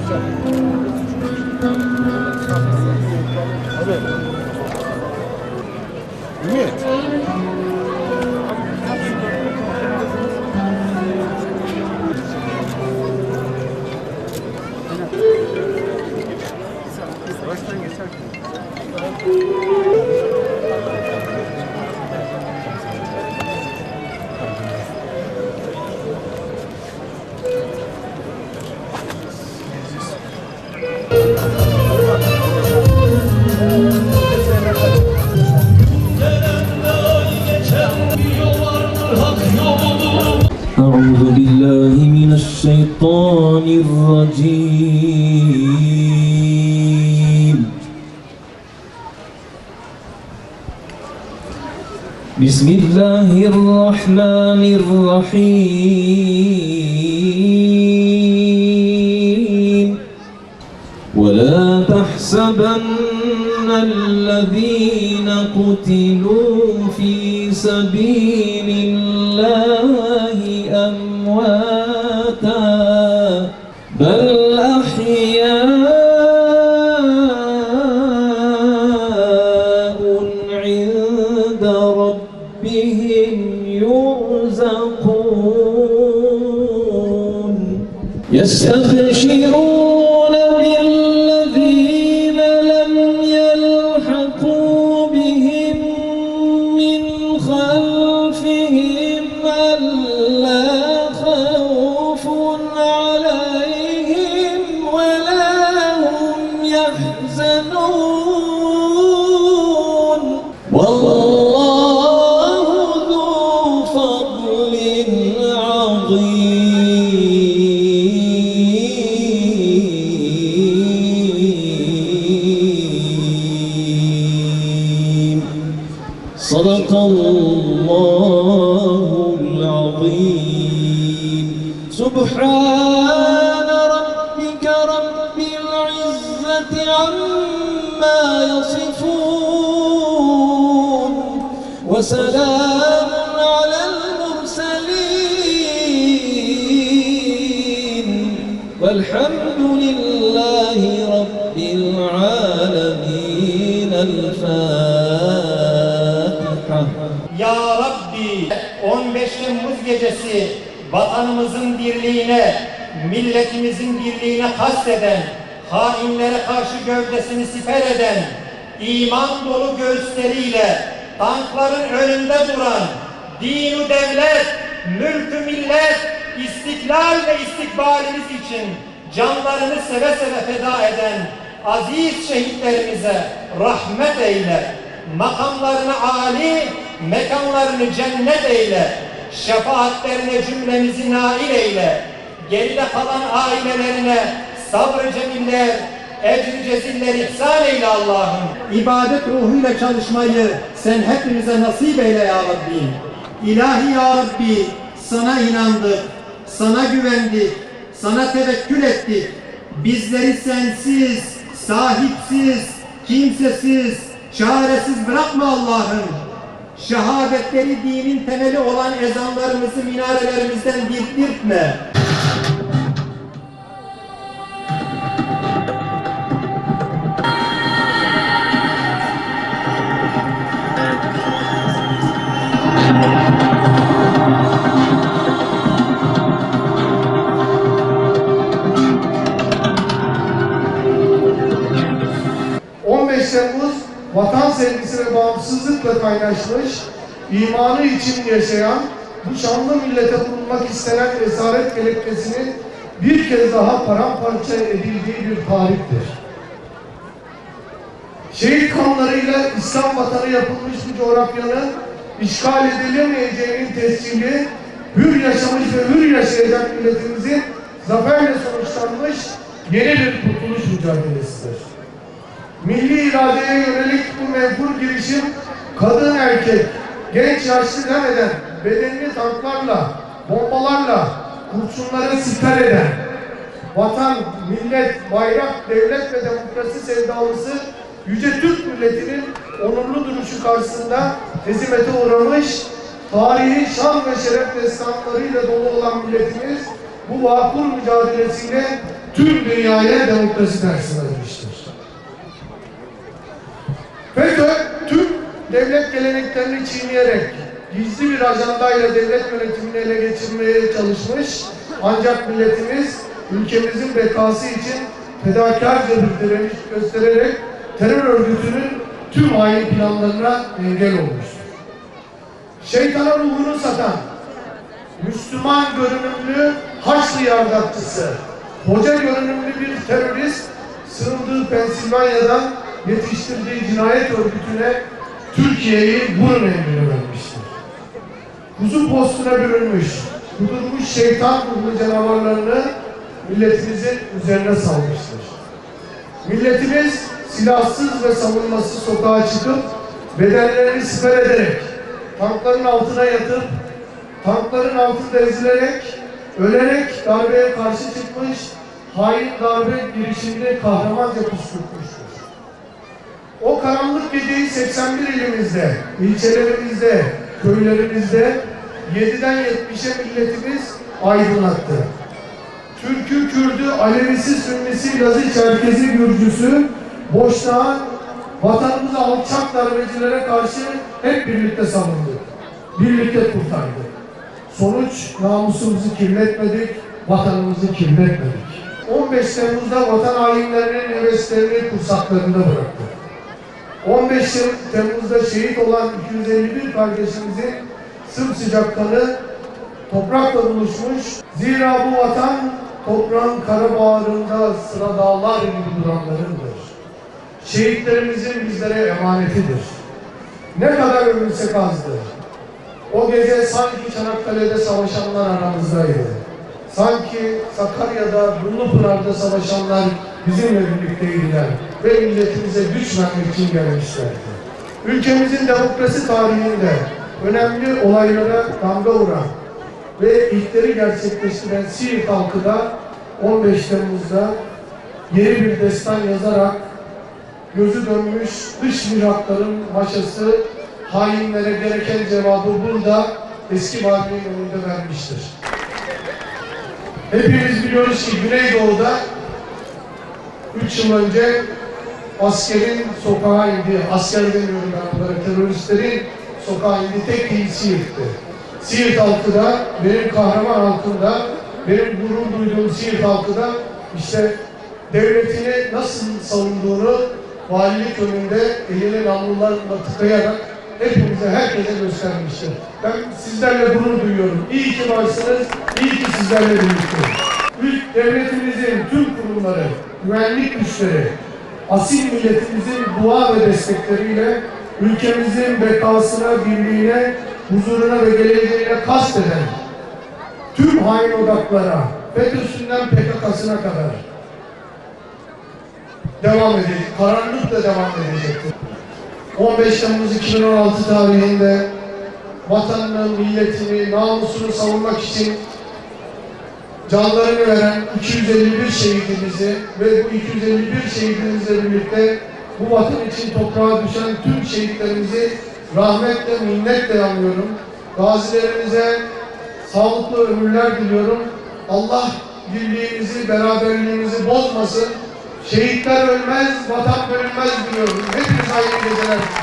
Ümit. Baştan geçerken. أعوذ بالله من الشيطان الرجيم. بسم الله الرحمن الرحيم. ولا تحسبن الذين قتلوا في سبيل الله أمواتا بل أحياء عند ربهم يرزقون يستبشرون بالذين لم يلحقوا بهم من خلفهم ألا خوف عليهم ولا هم يحزنون والله ذو فضل عظيم. صدق الله العظيم. سبحان ربك رب العزة عما يصفون وسلام على المرسلين والحمد لله رب العالمين. الفاتحة. Ya Rabbi, 15 Temmuz gecesi vatanımızın birliğine, milletimizin birliğine kasteden, hainlere karşı gövdesini siper eden, iman dolu göğüsleriyle tankların önünde duran, din-u devlet, mülk-ü millet, istiklal ve istikbalimiz için canlarını seve seve feda eden aziz şehitlerimize rahmet eyle. Makamlarını âli, mekanlarını cennet eyle. Şefaatlerine cümlemizi nail eyle. Geride kalan ailelerine sabr-ı cemiller, ecr-i ceziller ihsan eyle Allah'ım. İbadet ruhuyla çalışmayı sen hepimize nasip eyle ya Rabbi. İlahi ya Rabbi, sana inandık, sana güvendik, sana tevekkül ettik. Bizleri sensiz, sahipsiz, kimsesiz, çaresiz bırakma Allah'ım. Şehadetleri dinin temeli olan ezanlarımızı minarelerimizden dirtme. Temmuz vatan sevgisi ve bağımsızlıkla kaynaşmış, imanı için yaşayan, bu şanlı millete bulunmak istenen esaret kelepçesinin bir kez daha paramparça edildiği bir tarihtir. Şehit kanlarıyla İslam vatanı yapılmış bu coğrafyanın işgal edilemeyeceğinin tescili, hür yaşamış ve hür yaşayacak milletimizin zaferle sonuçlanmış yeni bir kurtuluş mücadelesidir. Milli iradeye yönelik bu menfur girişim, kadın erkek, genç yaşlı demeden bedenini tanklarla, bombalarla, kurşunlara siper eden, vatan, millet, bayrak, devlet ve demokrasi sevdalısı yüce Türk milletinin onurlu duruşu karşısında hezimete uğramış, tarihi şan ve şeref destanlarıyla dolu olan milletimiz bu vakur mücadelesiyle tüm dünyaya demokrasi dersi vermiştir. FETÖ tüm devlet geleneklerini çiğneyerek gizli bir ajandayla devlet yönetimini ele geçirmeye çalışmış, ancak milletimiz ülkemizin bekası için fedakarca bir direniş göstererek terör örgütünün tüm hain planlarına engel olmuştur. Şeytana ruhunu satan, Müslüman görünümlü Haçlı yardakçısı, hoca görünümlü bir terörist sığındığı Pensilvanya'dan yetiştirdiği cinayet örgütüne Türkiye'yi bunun emrini vermiştir. Kuzu postuna bürünmüş, kudurmuş şeytan ruhlu canavarlarını milletimizin üzerine salmıştır. Milletimiz silahsız ve savunmasız sokağa çıkıp bedenlerini siper ederek, tankların altına yatıp, tankların altında ezilerek, ölerek darbeye karşı çıkmış, hain darbe girişimini kahramanca püskürtmüştür. O karanlık geceyi 81 ilimizde, ilçelerimizde, köylerimizde 7'den 70'e milletimiz aydınlattı. Türk'ü, Kürd'ü, Alevisi, Sünnisi, Lazı, Çerkezi, Gürcüsü, Boşnak'ın vatanımızı alçak darbecilere karşı hep birlikte savunduk. Birlikte kurtardık. Sonuç, namusumuzu kirletmedik, vatanımızı kirletmedik. 15 Temmuz'da vatan hainlerinin heveslerini kursaklarında bıraktık. 15 Temmuz'da şehit olan 251 kardeşimizin sımsıcak kanı toprakla buluşmuş. Zira bu vatan toprağın kara bağrında sıra dağlar gibi duranlarındır. Şehitlerimizin bizlere emanetidir. Ne kadar övülsek azdır. O gece sanki Çanakkale'de savaşanlar aramızdaydı. Sanki Sakarya'da, Dumlupınar'da savaşanlar bizimle birlikteydiler ve milletimize güç vermek için gelmişlerdi. Ülkemizin demokrasi tarihinde önemli olaylara damga vuran ve ilkleri gerçekleştiren Siirt halkı da 15 Temmuz'da yeni bir destan yazarak gözü dönmüş dış mihrakların maşası hainlere gereken cevabı burada eski valinin önünde vermiştir. Hepimiz biliyoruz ki Güneydoğu'da 3 yıl önce askerin sokağa indiği, asker demiyorum ben onlara, teröristlerin sokağa indiği tek il Siirt'ti. Siirt halkı da, benim kahraman halkım da, benim gurur duyduğum Siirt halkı da işte devletini nasıl savunduğunu valilik önünde elini namlularla tıkayarak hepimize, herkese göstermiştir. Ben sizlerle gurur duyuyorum. İyi ki varsınız, iyi ki sizlerle birlikteyiz. Devletimizin tüm kurumları, güvenlik güçleri, asil milletimizin dua ve destekleriyle ülkemizin bekasına, birliğine, huzuruna ve geleceğine kasteden tüm hain odaklara, FETÖ'sünden PKK'sına kadar devam edecek, karanlıkla devam edecektir. 15 Temmuz 2016 tarihinde vatanını, milletini, namusunu savunmak için canlarını veren 251 şehidimizi ve bu 251 şehidimizle birlikte bu vatan için toprağa düşen tüm şehitlerimizi rahmetle, minnetle anıyorum. Gazilerimize sağlıklı ömürler diliyorum. Allah birliğimizi, beraberliğimizi bozmasın. Şehitler ölmez, vatan bölünmez diyorum. Hepiniz hayırlı geceler diliyorum.